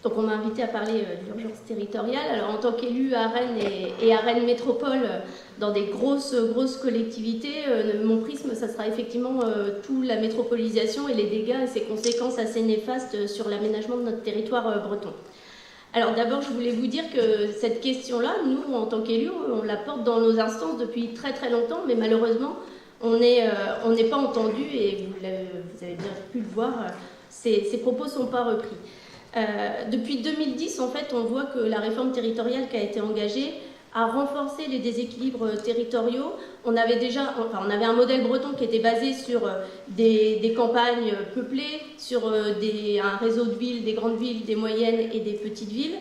Donc on m'a invité à parler de l'urgence territoriale. Alors en tant qu'élu à Rennes et à Rennes Métropole, dans des grosses collectivités, mon prisme, ça sera effectivement toute la métropolisation et les dégâts et ses conséquences assez néfastes sur l'aménagement de notre territoire breton. Alors d'abord, je voulais vous dire que cette question-là, nous, en tant qu'élus, on la porte dans nos instances depuis très longtemps, mais malheureusement, on n'est pas entendu et vous avez bien pu le voir, ces propos ne sont pas repris. Depuis 2010, en fait, on voit que la réforme territoriale qui a été engagée a renforcé les déséquilibres territoriaux. On avait un modèle breton qui était basé sur des campagnes peuplées, sur un réseau de villes, des grandes villes, des moyennes et des petites villes,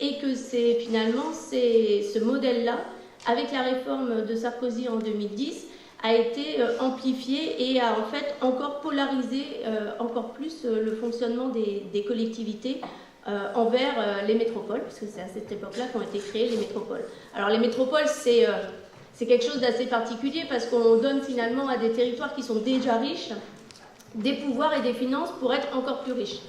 et que c'est ce modèle-là, avec la réforme de Sarkozy en 2010, a été amplifié et a en fait encore polarisé encore plus le fonctionnement des collectivités envers les métropoles, puisque c'est à cette époque-là qu'ont été créées les métropoles. Alors les métropoles, c'est quelque chose d'assez particulier parce qu'on donne finalement à des territoires qui sont déjà riches des pouvoirs et des finances pour être encore plus riches.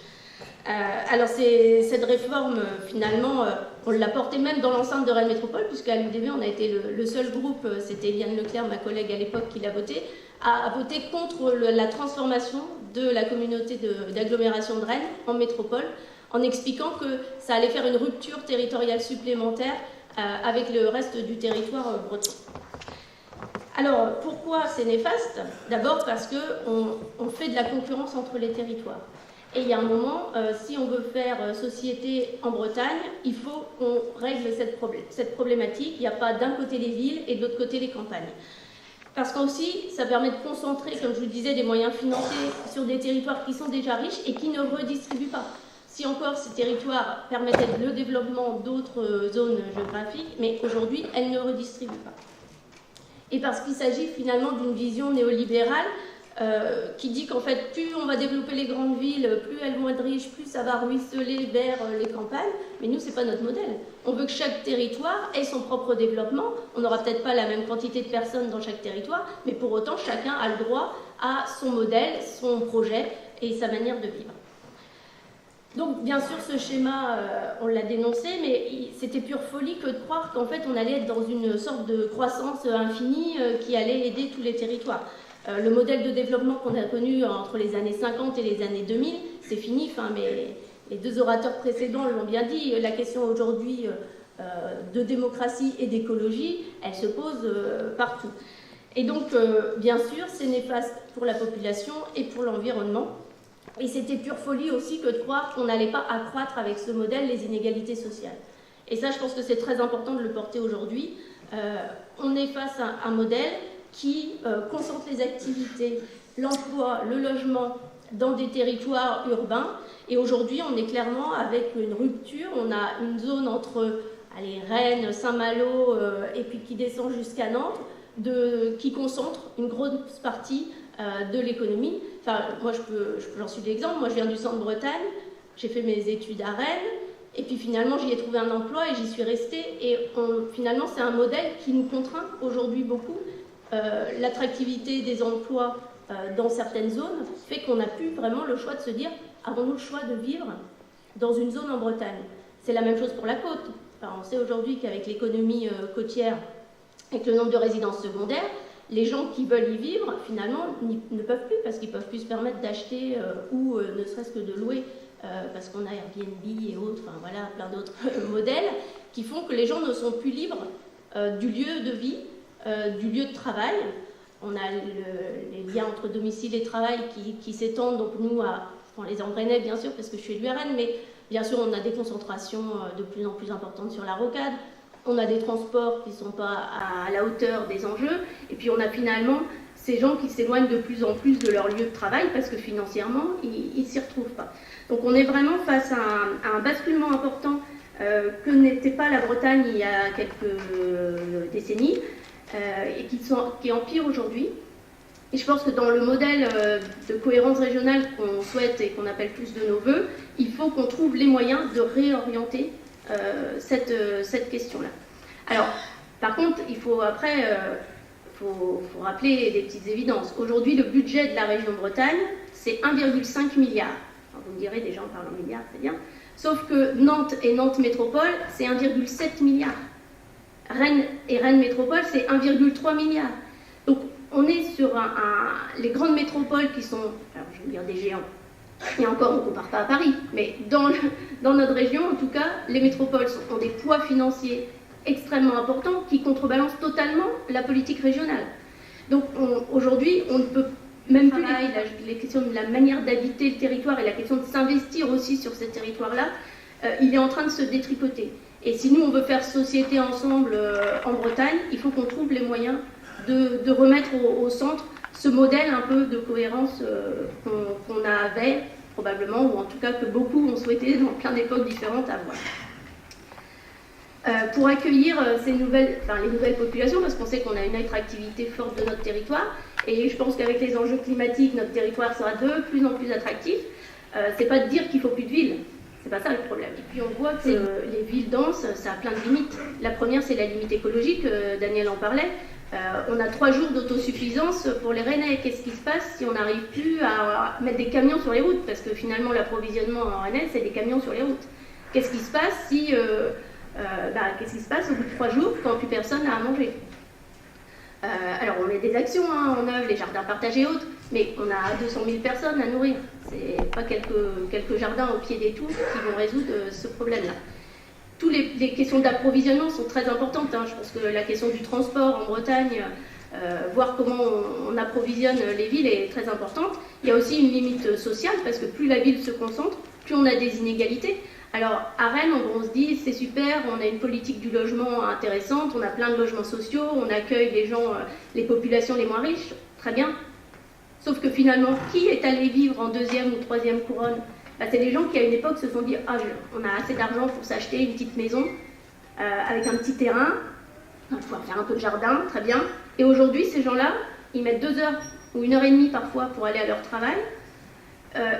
Alors cette réforme, finalement, on l'a portée même dans l'enceinte de Rennes Métropole, puisqu'à l'UDV, on a été le seul groupe, c'était Eliane Leclerc, ma collègue à l'époque, qui l'a voté, à voter contre la transformation de la communauté d'agglomération de Rennes en métropole, en expliquant que ça allait faire une rupture territoriale supplémentaire avec le reste du territoire breton. Alors, pourquoi c'est néfaste? D'abord parce qu'on fait de la concurrence entre les territoires. Et il y a un moment, si on veut faire société en Bretagne, il faut qu'on règle cette problématique. Il n'y a pas d'un côté les villes et de l'autre côté les campagnes. Parce qu'aussi, ça permet de concentrer, comme je vous le disais, des moyens financiers sur des territoires qui sont déjà riches et qui ne redistribuent pas. Si encore ces territoires permettaient le développement d'autres zones géographiques, mais aujourd'hui, elles ne redistribuent pas. Et parce qu'il s'agit finalement d'une vision néolibérale qui dit qu'en fait, plus on va développer les grandes villes, plus elles vont être riches, plus ça va ruisseler vers les campagnes. Mais nous, ce n'est pas notre modèle. On veut que chaque territoire ait son propre développement. On n'aura peut-être pas la même quantité de personnes dans chaque territoire, mais pour autant, chacun a le droit à son modèle, son projet et sa manière de vivre. Donc, bien sûr, ce schéma, on l'a dénoncé, mais c'était pure folie que de croire qu'en fait, on allait être dans une sorte de croissance infinie qui allait aider tous les territoires. Le modèle de développement qu'on a connu entre les années 50 et les années 2000, c'est fini, mais les deux orateurs précédents l'ont bien dit, la question aujourd'hui de démocratie et d'écologie, elle se pose partout. Et donc, bien sûr, c'est néfaste pour la population et pour l'environnement. Et c'était pure folie aussi que de croire qu'on n'allait pas accroître avec ce modèle les inégalités sociales. Et ça, je pense que c'est très important de le porter aujourd'hui. On est face à un modèle qui concentre les activités, l'emploi, le logement dans des territoires urbains. Et aujourd'hui, on est clairement avec une rupture. On a une zone entre Rennes, Saint-Malo et puis qui descend jusqu'à Nantes, qui concentre une grosse partie de l'économie. Enfin, moi, j'en suis l'exemple. Moi, je viens du centre-Bretagne. J'ai fait mes études à Rennes. Et puis finalement, j'y ai trouvé un emploi et j'y suis restée. Et finalement, c'est un modèle qui nous contraint aujourd'hui beaucoup. L'attractivité des emplois dans certaines zones fait qu'on n'a plus vraiment le choix de se dire avons-nous le choix de vivre dans une zone en Bretagne? C'est la même chose pour la côte. Enfin, on sait aujourd'hui qu'avec l'économie côtière, avec le nombre de résidences secondaires, les gens qui veulent y vivre, finalement, ne peuvent plus parce qu'ils ne peuvent plus se permettre d'acheter ou ne serait-ce que de louer parce qu'on a Airbnb et autres, enfin voilà, plein d'autres modèles qui font que les gens ne sont plus libres du lieu de vie, du lieu de travail. On a les liens entre domicile et travail qui s'étendent, donc nous, les Embrenais, bien sûr, parce que je suis élue à Rennes, mais bien sûr, on a des concentrations de plus en plus importantes sur la rocade. On a des transports qui ne sont pas à la hauteur des enjeux. Et puis, on a finalement ces gens qui s'éloignent de plus en plus de leur lieu de travail parce que financièrement, ils ne s'y retrouvent pas. Donc, on est vraiment face à un basculement important que n'était pas la Bretagne il y a quelques décennies et qui empire aujourd'hui. Et je pense que dans le modèle de cohérence régionale qu'on souhaite et qu'on appelle tous de nos voeux, il faut qu'on trouve les moyens de réorienter cette question-là. Alors, par contre, il faut après faut rappeler des petites évidences. Aujourd'hui, le budget de la région Bretagne, c'est 1,5 milliard. vous me direz, des gens parlent en milliards, c'est bien. Sauf que Nantes et Nantes Métropole, c'est 1,7 milliard. Rennes et Rennes Métropole, c'est 1,3 milliard. Donc on est sur les grandes métropoles qui sont, alors je vais dire des géants, et encore on ne compare pas à Paris, mais dans notre région en tout cas, les métropoles ont des poids financiers extrêmement importants qui contrebalancent totalement la politique régionale. Donc aujourd'hui, on ne peut même plus les questions de la manière d'habiter le territoire et la question de s'investir aussi sur ces territoires-là, il est en train de se détricoter. Et si nous, on veut faire société ensemble en Bretagne, il faut qu'on trouve les moyens de remettre au centre ce modèle un peu de cohérence qu'on avait probablement, ou en tout cas que beaucoup ont souhaité dans plein d'époques différentes avoir. Pour accueillir les nouvelles populations, parce qu'on sait qu'on a une attractivité forte de notre territoire, et je pense qu'avec les enjeux climatiques, notre territoire sera de plus en plus attractif. C'est pas de dire qu'il faut plus de villes, c'est pas ça le problème. Et puis on voit que les villes denses, ça a plein de limites. La première, c'est la limite écologique, Daniel en parlait. On a 3 jours d'autosuffisance pour les Rennais. Qu'est-ce qui se passe si on n'arrive plus à mettre des camions sur les routes? Parce que finalement, l'approvisionnement en Rennais, c'est des camions sur les routes. Qu'est-ce qui se passe si... qu'est-ce qui se passe au bout de 3 jours quand plus personne n'a à manger? Alors on met des actions en œuvre, les jardins partagés et autres, mais on a 200 000 personnes à nourrir. C'est pas quelques jardins au pied des tours qui vont résoudre ce problème-là. Toutes les questions d'approvisionnement sont très importantes. Je pense que la question du transport en Bretagne, voir comment on approvisionne les villes est très importante. Il y a aussi une limite sociale, parce que plus la ville se concentre, plus on a des inégalités. Alors, à Rennes, on se dit, c'est super, on a une politique du logement intéressante, on a plein de logements sociaux, on accueille les gens, les populations les moins riches, très bien. Sauf que finalement, qui est allé vivre en 2e ou 3e couronne? C'est les gens qui, à une époque, se sont dit, ah, on a assez d'argent pour s'acheter une petite maison, avec un petit terrain, on va pouvoir faire un peu de jardin, très bien. Et aujourd'hui, ces gens-là, ils mettent 2 heures ou 1 heure et demie parfois pour aller à leur travail.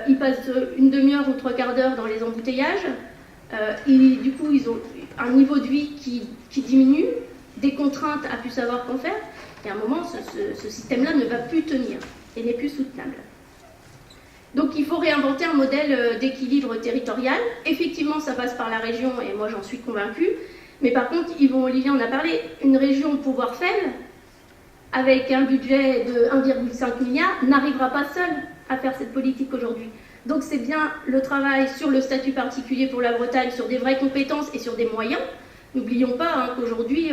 Ils passent une demi-heure ou 3/4 d'heure dans les embouteillages. Du coup, ils ont un niveau de vie qui diminue, des contraintes à plus savoir qu'en faire. Et à un moment, ce système-là ne va plus tenir et n'est plus soutenable. Donc il faut réinventer un modèle d'équilibre territorial. Effectivement, ça passe par la région, et moi j'en suis convaincue. Mais par contre, Olivier en a parlé, une région au pouvoir faible, avec un budget de 1,5 milliard, n'arrivera pas seule à faire cette politique aujourd'hui. Donc c'est bien le travail sur le statut particulier pour la Bretagne, sur des vraies compétences et sur des moyens. N'oublions pas qu'aujourd'hui,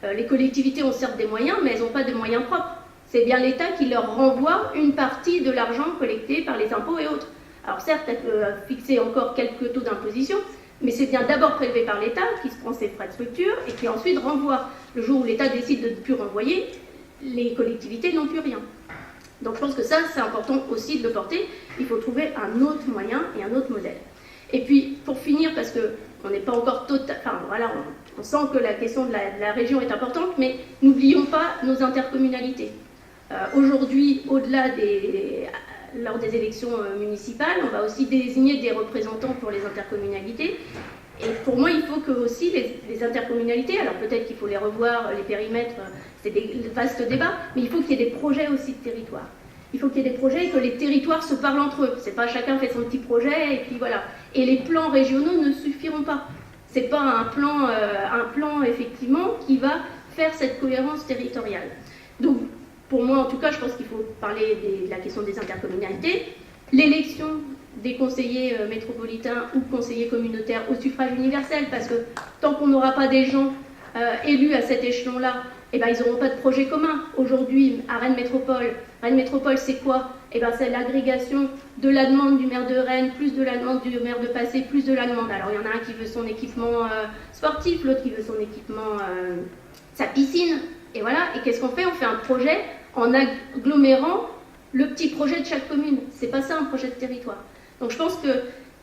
les collectivités ont certes des moyens, mais elles n'ont pas de moyens propres. C'est bien l'État qui leur renvoie une partie de l'argent collecté par les impôts et autres. Alors certes, elle peut fixer encore quelques taux d'imposition, mais c'est bien d'abord prélevé par l'État qui se prend ses frais de structure et qui ensuite renvoie. Le jour où l'État décide de ne plus renvoyer, les collectivités n'ont plus rien. Donc je pense que ça, c'est important aussi de le porter. Il faut trouver un autre moyen et un autre modèle. Et puis, pour finir, parce qu'on n'est pas encore total... Enfin, voilà, on sent que la question de la région est importante, mais n'oublions pas nos intercommunalités. Aujourd'hui, au-delà lors des élections municipales, on va aussi désigner des représentants pour les intercommunalités. Et pour moi, il faut que aussi les intercommunalités, alors peut-être qu'il faut les revoir, les périmètres, c'est des vastes débats, mais il faut qu'il y ait des projets aussi de territoire. Il faut qu'il y ait des projets et que les territoires se parlent entre eux. C'est pas chacun fait son petit projet et puis voilà. Et les plans régionaux ne suffiront pas. C'est pas un plan effectivement qui va faire cette cohérence territoriale. Donc, pour moi, en tout cas, je pense qu'il faut parler de la question des intercommunalités. L'élection des conseillers métropolitains ou conseillers communautaires au suffrage universel, parce que tant qu'on n'aura pas des gens élus à cet échelon-là, ils n'auront pas de projet commun. Aujourd'hui, à Rennes Métropole, c'est quoi? C'est l'agrégation de la demande du maire de Rennes, plus de la demande du maire de Passé, plus de la demande. Alors, il y en a un qui veut son équipement sportif, l'autre qui veut son équipement, sa piscine. Et voilà, et qu'est-ce qu'on fait? On fait un projet en agglomérant le petit projet de chaque commune. C'est pas ça un projet de territoire. Donc je pense que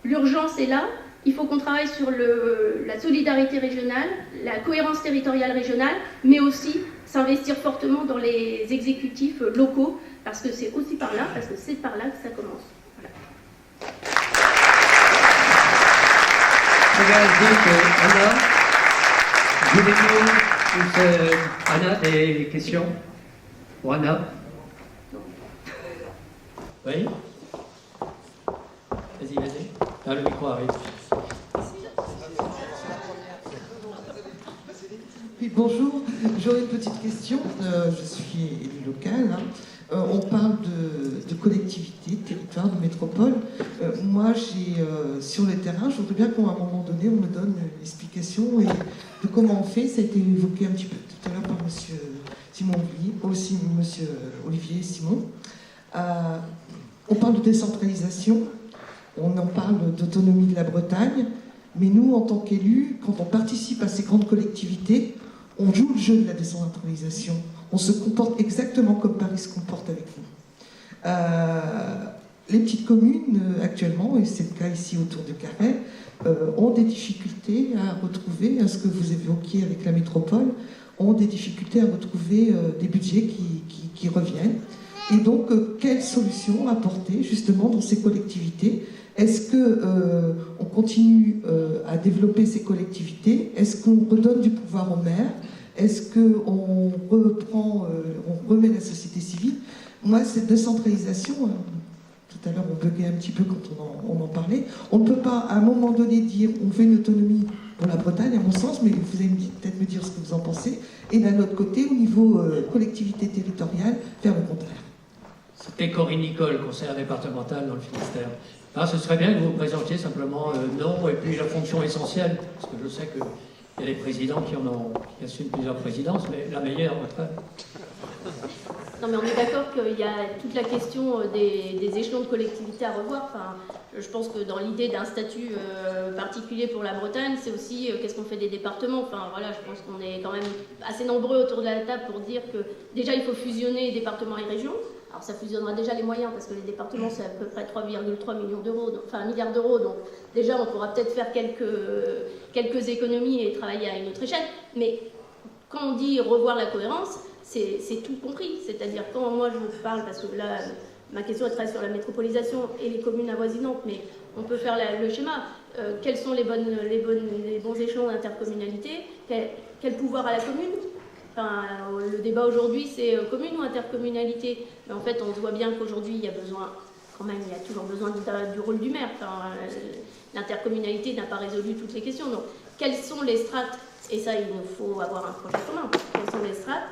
l'urgence est là. Il faut qu'on travaille sur la solidarité régionale, la cohérence territoriale régionale, mais aussi s'investir fortement dans les exécutifs locaux, parce que c'est aussi par là, parce que c'est par là que ça commence. Voilà. Anna, des questions pour Anna? Oui. Vas-y, vas-y. Ah, le micro arrive. Oui, bonjour, j'aurais une petite question. Je suis élu local. On parle de collectivité, de territoire, de métropole. Moi, sur le terrain, je voudrais bien qu'à un moment donné, on me donne une explication de comment on fait. Ça a été évoqué un petit peu tout à l'heure par monsieur Olivier Simon. On parle de décentralisation, on en parle d'autonomie de la Bretagne, mais nous, en tant qu'élus, quand on participe à ces grandes collectivités, on joue le jeu de la décentralisation. On se comporte exactement comme Paris se comporte avec nous. Les petites communes, actuellement, et c'est le cas ici autour de Carhaix, ont des difficultés à retrouver, à ce que vous évoquiez avec la métropole, ont des difficultés à retrouver des budgets qui reviennent. Et donc, quelle solution apporter justement dans ces collectivités? Est-ce qu'on continue à développer ces collectivités? Est-ce qu'on redonne du pouvoir aux maires? Est-ce qu'on on remet la société civile? Moi, cette décentralisation, tout à l'heure on buguait un petit peu quand on en parlait, on ne peut pas à un moment donné dire on fait une autonomie pour la Bretagne, à mon sens, mais vous allez peut-être me dire ce que vous en pensez, et d'un autre côté, au niveau collectivité territoriale, faire le contraire. C'était Corinne Nicole, conseillère départementale dans le Finistère. Ah, ce serait bien que vous vous présentiez simplement non, et puis la fonction essentielle, parce que je sais qu'il y a des présidents qui assument plusieurs présidences, mais la meilleure, après. Non, mais on est d'accord qu'il y a toute la question des échelons de collectivité à revoir. Enfin, je pense que dans l'idée d'un statut particulier pour la Bretagne, c'est aussi qu'est-ce qu'on fait des départements. Enfin, voilà, je pense qu'on est quand même assez nombreux autour de la table pour dire que déjà il faut fusionner départements et régions. Alors ça fusionnera déjà les moyens parce que les départements c'est à peu près 3,3 millions d'euros, enfin 1 milliard d'euros, donc déjà on pourra peut-être faire quelques économies et travailler à une autre échelle. Mais quand on dit revoir la cohérence, c'est tout compris. C'est-à-dire quand moi je vous parle, parce que là ma question est très sur la métropolisation et les communes avoisinantes, mais on peut faire le schéma. Quels sont les bons échelons d'intercommunalité? Quel pouvoir à la commune? Enfin, le débat aujourd'hui, c'est commune ou intercommunalité. Mais en fait, on voit bien qu'aujourd'hui, il y a toujours besoin du rôle du maire. Enfin, l'intercommunalité n'a pas résolu toutes les questions. Donc, quelles sont les strates? Et ça, il nous faut avoir un projet commun. Quelles sont les strates?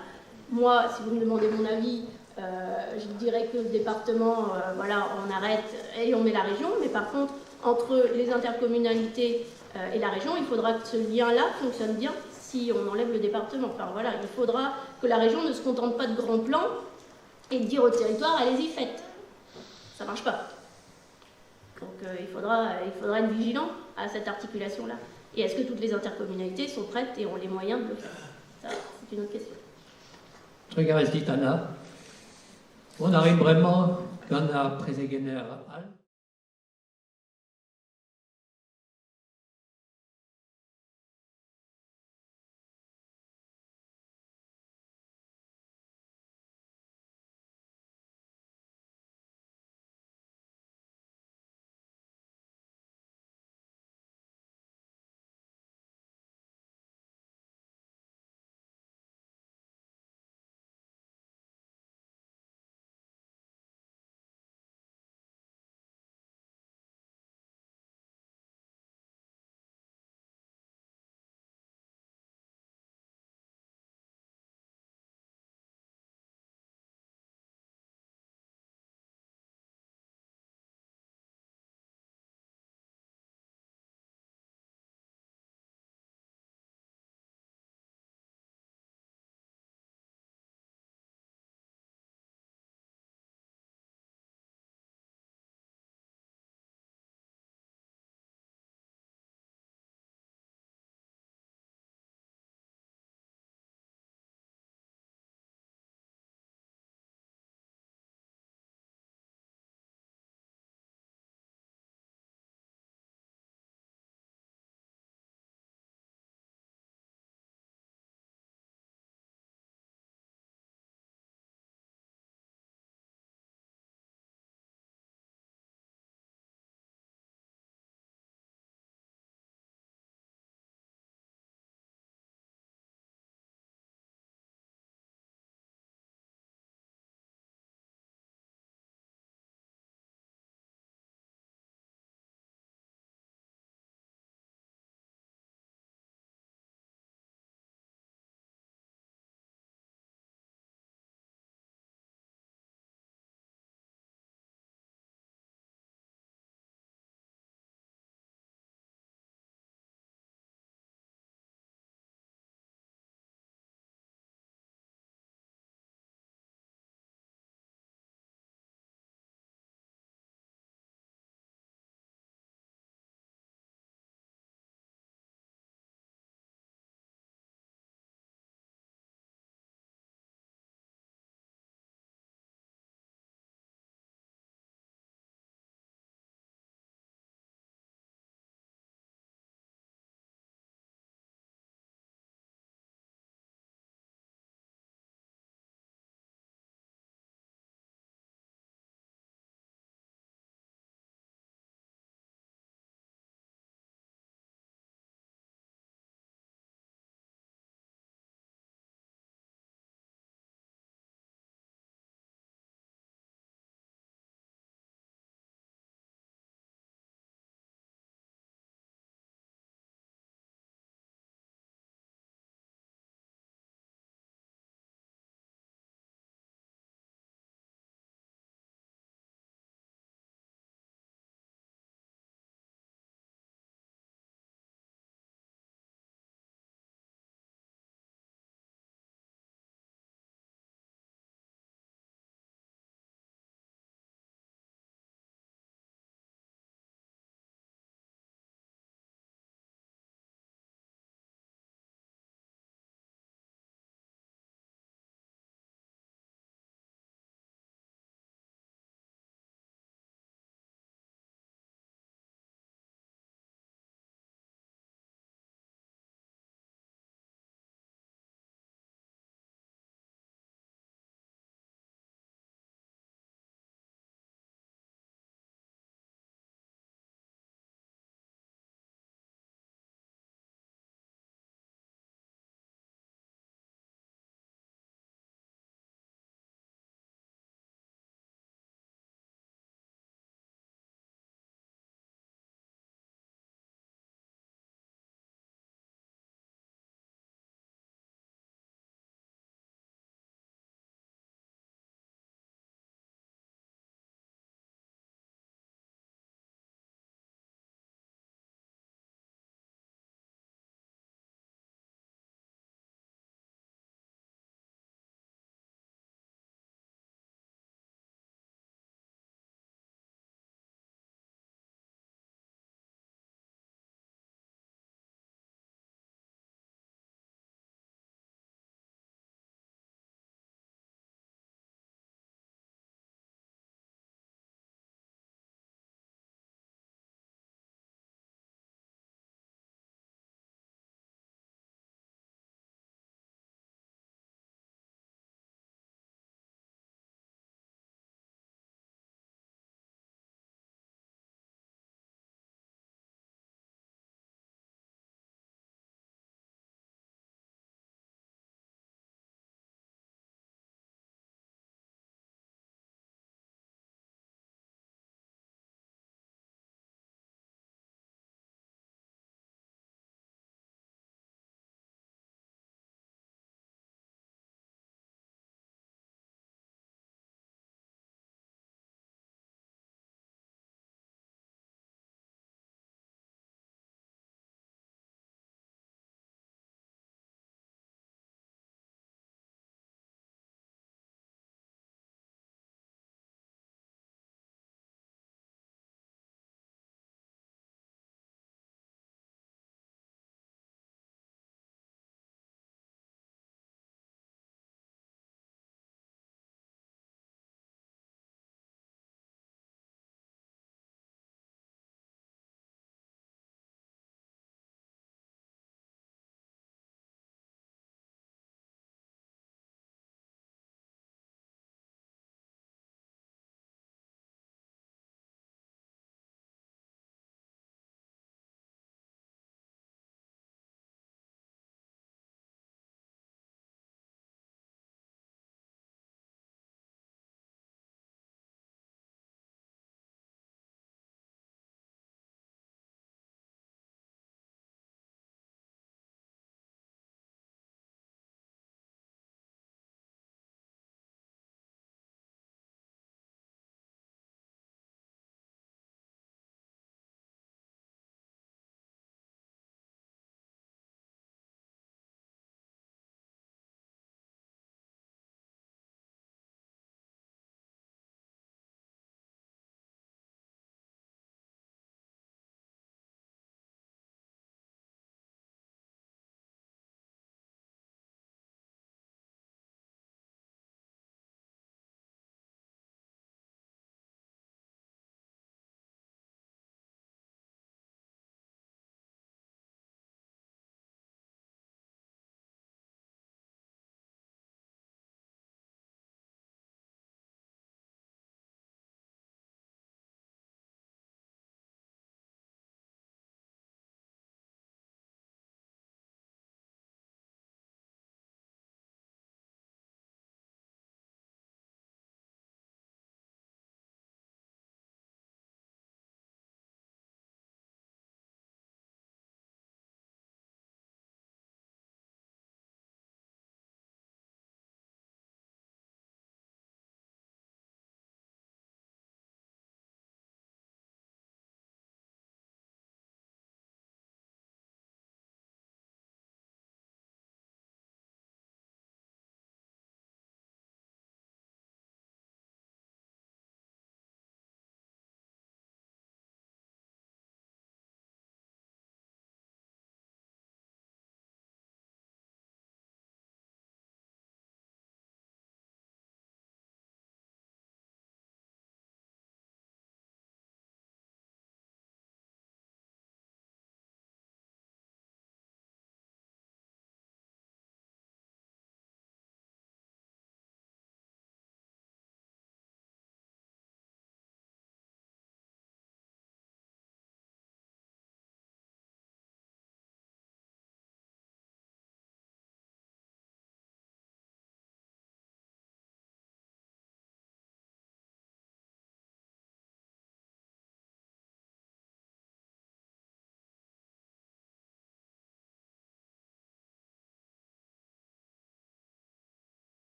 Moi, si vous me demandez mon avis, je dirais que le département, voilà, on arrête et on met la région. Mais par contre, entre les intercommunalités et la région, il faudra que ce lien-là fonctionne bien. Si on enlève le département. Enfin voilà, il faudra que la région ne se contente pas de grands plans et de dire au territoire, allez-y, faites. Ça ne marche pas. Donc il faudra être vigilant à cette articulation-là. Et est-ce que toutes les intercommunalités sont prêtes et ont les moyens de le faire? Ça, c'est une autre question. Regarde, dit Anna. On arrive vraiment dans la Préségener.